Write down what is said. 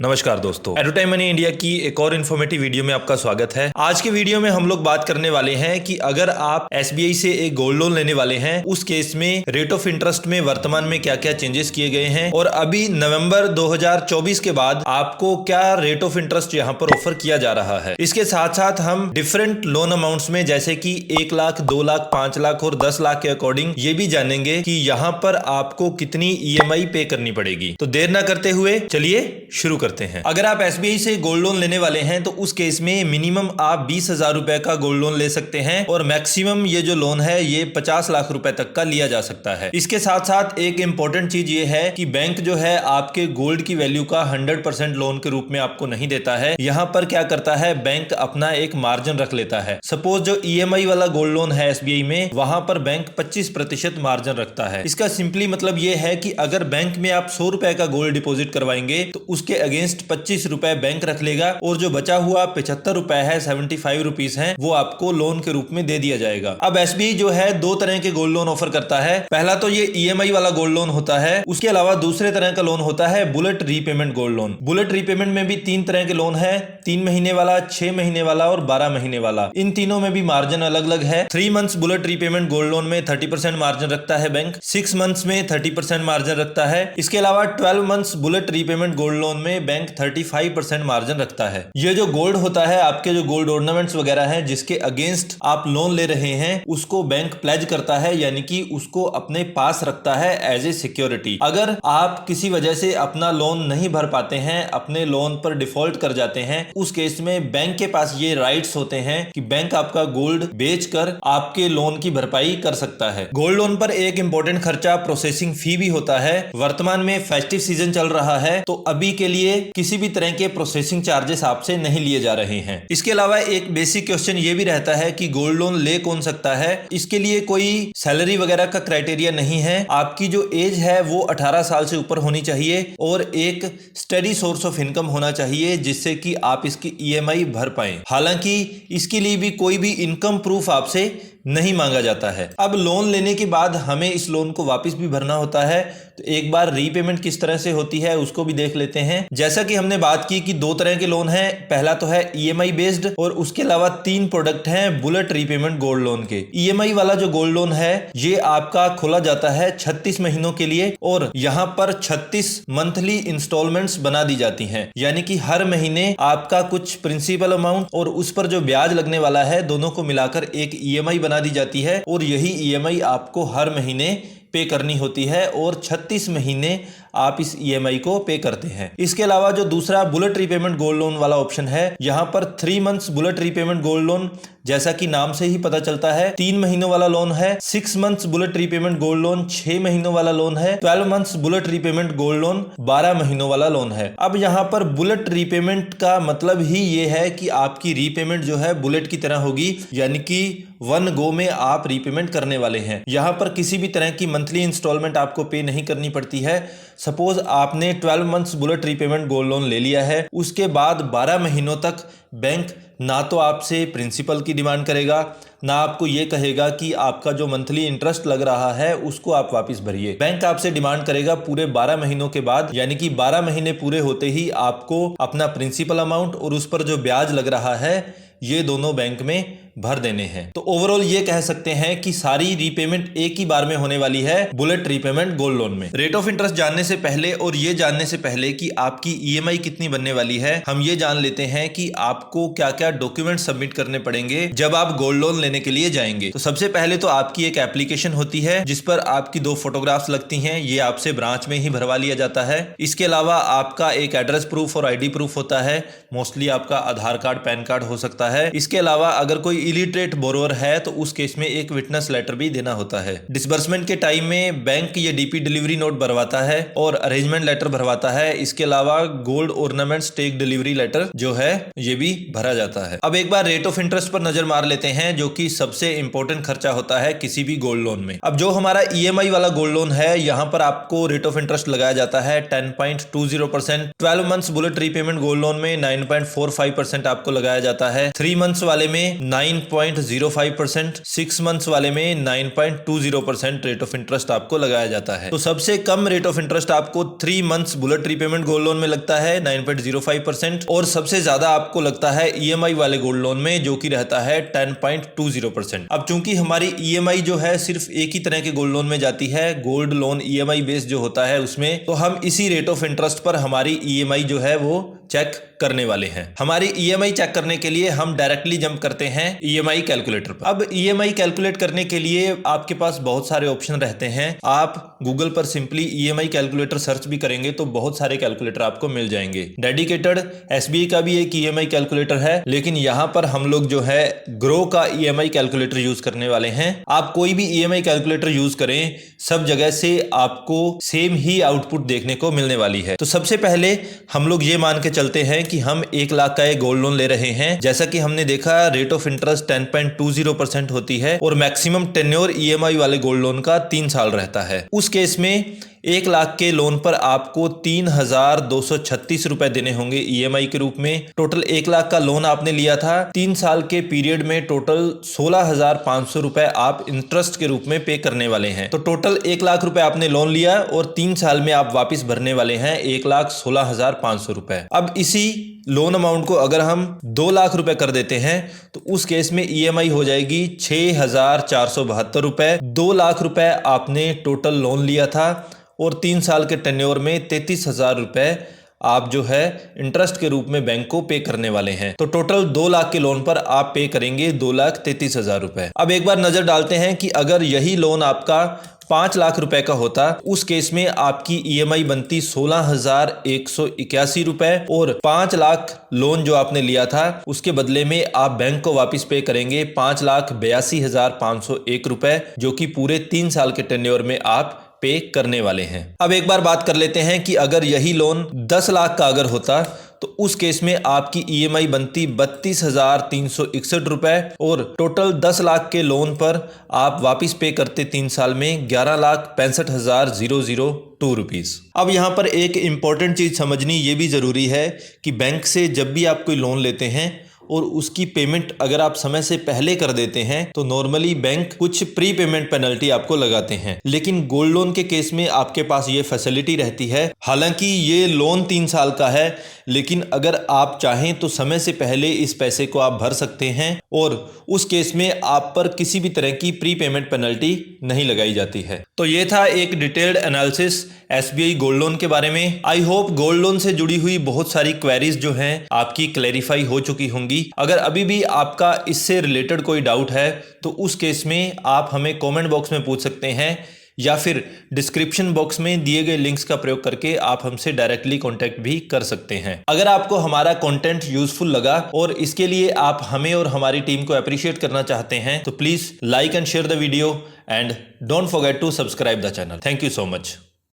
नमस्कार दोस्तों, advertise money India की एक और इन्फॉर्मेटिव वीडियो में आपका स्वागत है। आज के वीडियो में हम लोग बात करने वाले हैं कि अगर आप एसबीआई से एक गोल्ड लोन लेने वाले हैं, उस केस में रेट ऑफ इंटरेस्ट में वर्तमान में क्या क्या चेंजेस किए गए हैं और अभी नवंबर 2024 के बाद आपको क्या रेट ऑफ इंटरेस्ट यहाँ पर ऑफर किया जा रहा है। इसके साथ साथ हम डिफरेंट लोन अमाउंट्स में जैसे कि 1 लाख, 2 लाख, 5 लाख और 10 लाख के अकॉर्डिंग ये भी जानेंगे कि यहाँ पर आपको कितनी ईएमआई पे करनी पड़ेगी। तो देर ना करते हुए चलिए शुरू करते हैं। अगर आप एसबीआई से गोल्ड लोन लेने वाले हैं तो उस केस में मिनिमम आप 20,000 रुपए का गोल्ड लोन ले सकते हैं और मैक्सिमम ये जो लोन है ये 50 लाख रुपए तक का लिया जा सकता है। इसके साथ साथ एक इंपॉर्टेंट चीज ये है कि बैंक जो है आपके गोल्ड की वैल्यू का 100% लोन के रूप में आपको नहीं देता है। यहाँ पर क्या करता है, बैंक अपना एक मार्जिन रख लेता है। सपोज जो ईएमआई वाला गोल्ड लोन है एसबीआई में, वहां पर बैंक 25% मार्जिन रखता है। इसका सिंपली मतलब ये है कि अगर बैंक में आप 100 रुपए का गोल्ड डिपॉजिट करवाएंगे तो उसके अगेंस्ट 25 रुपए बैंक रख लेगा और जो बचा हुआ 75 रुपए है, 75 रुपीज है, वो आपको लोन के रूप में दे दिया जाएगा। अब एसबीआई जो है दो तरह के गोल्ड लोन ऑफर करता है। पहला तो ये ईएमआई वाला गोल्ड लोन होता है। उसके अलावा दूसरे तरह का लोन होता है bullet repayment gold loan. Bullet repayment में भी 3 तरह के लोन है, 3 महीने वाला, 6 महीने वाला और 12 महीने वाला। इन तीनों में भी मार्जिन अलग अलग है। 3 months bullet repayment gold loan में 30% मार्जिन रखता है बैंक, 6 मंथ्स में 30% मार्जिन रखता है। इसके अलावा 12 months bullet repayment gold loan में बैंक 35% मार्जिन रखता है। ये जो गोल्ड होता है, आपके जो गोल्ड ऑर्नामेंट्स वगैरह हैं जिसके अगेंस्ट आप लोन ले रहे हैं, उसको बैंक प्लेज करता है, यानी कि उसको अपने पास रखता है एज ए सिक्योरिटी। अगर आप किसी वजह से अपना लोन नहीं भर पाते हैं, अपने लोन पर डिफॉल्ट कर जाते हैं, उस केस में बैंक के पास ये राइट्स होते हैं कि बैंक आपका गोल्ड बेचकर आपके लोन की भरपाई कर सकता है। गोल्ड लोन पर एक इंपॉर्टेंट खर्चा प्रोसेसिंग फी भी होता है। वर्तमान में फेस्टिव सीजन चल रहा है तो अभी के लिए किसी भी तरह के प्रोसेसिंग चार्जेस आपसे नहीं लिए जा रहे हैं। इसके अलावा एक बेसिक क्वेश्चन ये भी रहता है कि गोल्ड लोन ले कौन सकता है। इसके लिए कोई सैलरी वगैरह का क्राइटेरिया नहीं है। आपकी जो एज है वो 18 साल से ऊपर होनी चाहिए और एक स्टडी सोर्स ऑफ इनकम होना चाहिए जिससे कि आप इसकी ईएमआई भर पाएं। हालांकि इसके लिए भी कोई भी इनकम प्रूफ आपसे नहीं मांगा जाता है। अब लोन लेने के बाद हमें इस लोन को वापस भी भरना होता है, तो एक बार रीपेमेंट किस तरह से होती है उसको भी देख लेते हैं। जैसा कि हमने बात की कि 2 तरह के लोन हैं। पहला तो है ईएमआई बेस्ड और उसके अलावा 3 प्रोडक्ट हैं बुलेट रीपेमेंट गोल्ड लोन के। ईएमआई वाला जो गोल्ड लोन है ये आपका खोला जाता है 36 महीनों के लिए और यहाँ पर 36 मंथली इंस्टॉलमेंट्स बना दी जाती हैं, यानी कि हर महीने आपका कुछ प्रिंसिपल अमाउंट और उस पर जो ब्याज लगने वाला है दोनों को मिलाकर एक ईएमआई बना दी जाती है और यही ईएमआई आपको हर महीने पे करनी होती है और 36 महीने आप इस ईएमआई को पे करते हैं। इसके अलावा जो दूसरा बुलेट रीपेमेंट गोल्ड लोन वाला ऑप्शन है, यहाँ पर 3 months bullet repayment gold loan, जैसा कि नाम से ही पता चलता है 3 महीनों वाला लोन है। 6 months bullet repayment gold loan 6 महीनों वाला लोन है। 12 months bullet repayment gold loan 12 महीनों वाला लोन है। अब यहाँ पर बुलेट रीपेमेंट का मतलब ही ये है कि आपकी रीपेमेंट जो है बुलेट की तरह होगी, यानी कि 1 गो में आप रीपेमेंट करने वाले हैं। यहाँ पर किसी भी तरह की मंथली इंस्टॉलमेंट आपको पे नहीं करनी पड़ती है। सपोज आपने 12 months bullet repayment gold loan ले लिया है, उसके बाद 12 महीनों तक बैंक ना तो आपसे प्रिंसिपल की डिमांड करेगा, ना आपको ये कहेगा कि आपका जो मंथली इंटरेस्ट लग रहा है उसको आप वापस भरिए। बैंक आपसे डिमांड करेगा पूरे 12 महीनों के बाद, यानी कि 12 महीने पूरे होते ही आपको अपना प्रिंसिपल अमाउंट और उस पर जो ब्याज लग रहा है ये दोनों बैंक में भर देने हैं। तो ओवरऑल ये कह सकते हैं कि सारी रीपेमेंट एक ही बार में होने वाली है बुलेट रीपेमेंट गोल्ड लोन में। रेट ऑफ इंटरेस्ट जानने से पहले और ये जानने से पहले कि आपकी ईएमआई कितनी बनने वाली है, हम ये जान लेते हैं कि आपको क्या क्या डॉक्यूमेंट सबमिट करने पड़ेंगे जब आप गोल्ड लोन लेने के लिए जाएंगे। तो सबसे पहले तो आपकी एक एप्लीकेशन होती है जिस पर आपकी 2 फोटोग्राफ्स लगती हैं। ये आपसे ब्रांच में ही भरवा लिया जाता है। इसके अलावा आपका एक एड्रेस प्रूफ और आईडी प्रूफ होता है। मोस्टली आपका आधार कार्ड, पैन कार्ड हो सकता है। इसके अलावा अगर कोई इलिटरेट बोरोवर है तो उस केस में एक विटनेस लेटर भी देना होता है। डिसबर्समेंट के टाइम में बैंक ये डीपी डिलीवरी नोट भरवाता है और अरेंजमेंट लेटर भरवाता है। इसके अलावा gold ornaments take delivery letter जो है ये भी भरा जाता है। अब एक बार रेट ऑफ इंटरेस्ट पर नजर मार लेते हैं, जो कि सबसे इंपॉर्टेंट खर्चा होता है किसी भी गोल्ड लोन में। अब जो हमारा ईएमआई वाला गोल्ड लोन है, यहाँ पर आपको रेट ऑफ इंटरेस्ट लगाया जाता है 10.20%। 12 months bullet repayment gold loan में 9.45% आपको लगाया जाता है। 3 मंथ्स वाले में 9.05%, 6 मंथ्स वाले में 9.20% रेट ऑफ इंटरेस्ट आपको लगाया जाता है। तो सबसे कम रेट ऑफ इंटरेस्ट आपको 3 months bullet repayment gold loan में लगता है 9.05%, और सबसे ज्यादा आपको लगता है ईएमआई वाले गोल्ड लोन में, जो कि रहता है 10.20%। अब चूंकि हमारी ईएमआई जो है सिर्फ एक ही तरह के गोल्ड लोन में जाती है, गोल्ड लोन ईएमआई बेस्ड जो होता है उसमें, तो हम इसी रेट ऑफ इंटरेस्ट पर हमारी ईएमआई जो है वो चेक करने वाले हैं। हमारी ईएमआई चेक करने के लिए हम डायरेक्टली जंप करते हैं ईएमआई कैलकुलेटर पर। अब ईएमआई कैलकुलेट करने के लिए आपके पास बहुत सारे ऑप्शन रहते हैं। आप गूगल पर सिंपली ईएमआई कैलकुलेटर सर्च भी करेंगे तो बहुत सारे कैलकुलेटर आपको मिल जाएंगे। डेडिकेटेड एसबीआई का भी एक ईएमआई कैलकुलेटर है, लेकिन यहां पर हम लोग जो है ग्रो का ईएमआई कैलकुलेटर यूज करने वाले हैं। आप कोई भी ईएमआई कैलकुलेटर यूज करें, सब जगह से आपको सेम ही आउटपुट देखने को मिलने वाली है। तो सबसे पहले हम लोग ये मान के चलते हैं कि हम 1 लाख का एक गोल्ड लोन ले रहे हैं। जैसा कि हमने देखा रेट ऑफ इंटरेस्ट 10.20% होती है और मैक्सिमम टेन्योर ईएमआई वाले गोल्ड लोन का 3 साल रहता है। उस केस में 1 लाख के लोन पर आपको 3,236 रुपए देने होंगे ईएमआई के रूप में। टोटल 1 लाख का लोन आपने लिया था, 3 साल के पीरियड में टोटल 16,500 रुपए आप इंटरेस्ट के रूप में पे करने वाले हैं। तो टोटल 1 लाख रुपए आपने लोन लिया और 3 साल में आप वापस भरने वाले हैं 1,16,500 रुपए। अब इसी लोन अमाउंट को अगर हम 2 लाख रुपए कर देते हैं तो उस केस में ईएमआई हो जाएगी 6,472 रुपए। 2 लाख रुपए आपने टोटल लोन लिया था और 3 साल के टेन्योर में 33,000 रुपए आप जो है इंटरेस्ट के रूप में बैंक को पे करने वाले हैं। तो टोटल 2 लाख के लोन पर आप पे करेंगे 2,33,000 रुपए। अब एक बार नजर डालते हैं कि अगर यही लोन आपका 5 लाख रुपए का होता, उस केस में आपकी ईएमआई बनती 16,181 रुपए, और 5 लाख लोन जो आपने लिया था उसके बदले में आप बैंक को वापस पे करेंगे 5,82,501 रुपए, जो कि पूरे 3 साल के टेन्योर में आप पे करने वाले हैं। अब एक बार बात कर लेते हैं कि अगर यही लोन 10 लाख का अगर होता तो उस केस में आपकी ईएमआई बनती 32,361 रुपए, और टोटल 10 लाख के लोन पर आप वापस पे करते 3 साल में 11,65,002 रुपीज। अब यहाँ पर एक इंपॉर्टेंट चीज समझनी ये भी जरूरी है कि बैंक से जब भी आप कोई लोन लेते हैं और उसकी पेमेंट अगर आप समय से पहले कर देते हैं तो नॉर्मली बैंक कुछ प्री पेमेंट पेनल्टी आपको लगाते हैं, लेकिन गोल्ड लोन के केस में आपके पास ये फैसिलिटी रहती है। हालांकि ये लोन 3 साल का है, लेकिन अगर आप चाहें तो समय से पहले इस पैसे को आप भर सकते हैं और उस केस में आप पर किसी भी तरह की प्री पेमेंट पेनल्टी नहीं लगाई जाती है। तो ये था एक detailed analysis SBI gold loan के बारे में। आई होप गोल्ड लोन से जुड़ी हुई बहुत सारी क्वेरीज जो हैं आपकी क्लैरिफाई हो चुकी होंगी। अगर अभी भी आपका इससे रिलेटेड कोई डाउट है तो उस केस में आप हमें कमेंट बॉक्स में पूछ सकते हैं, या फिर डिस्क्रिप्शन बॉक्स में दिए गए लिंक्स का प्रयोग करके आप हमसे डायरेक्टली कांटेक्ट भी कर सकते हैं। अगर आपको हमारा कंटेंट यूजफुल लगा और इसके लिए आप हमें और हमारी टीम को अप्रिशिएट करना चाहते हैं तो please like and share the video and don't forget to subscribe the channel. Thank you so much.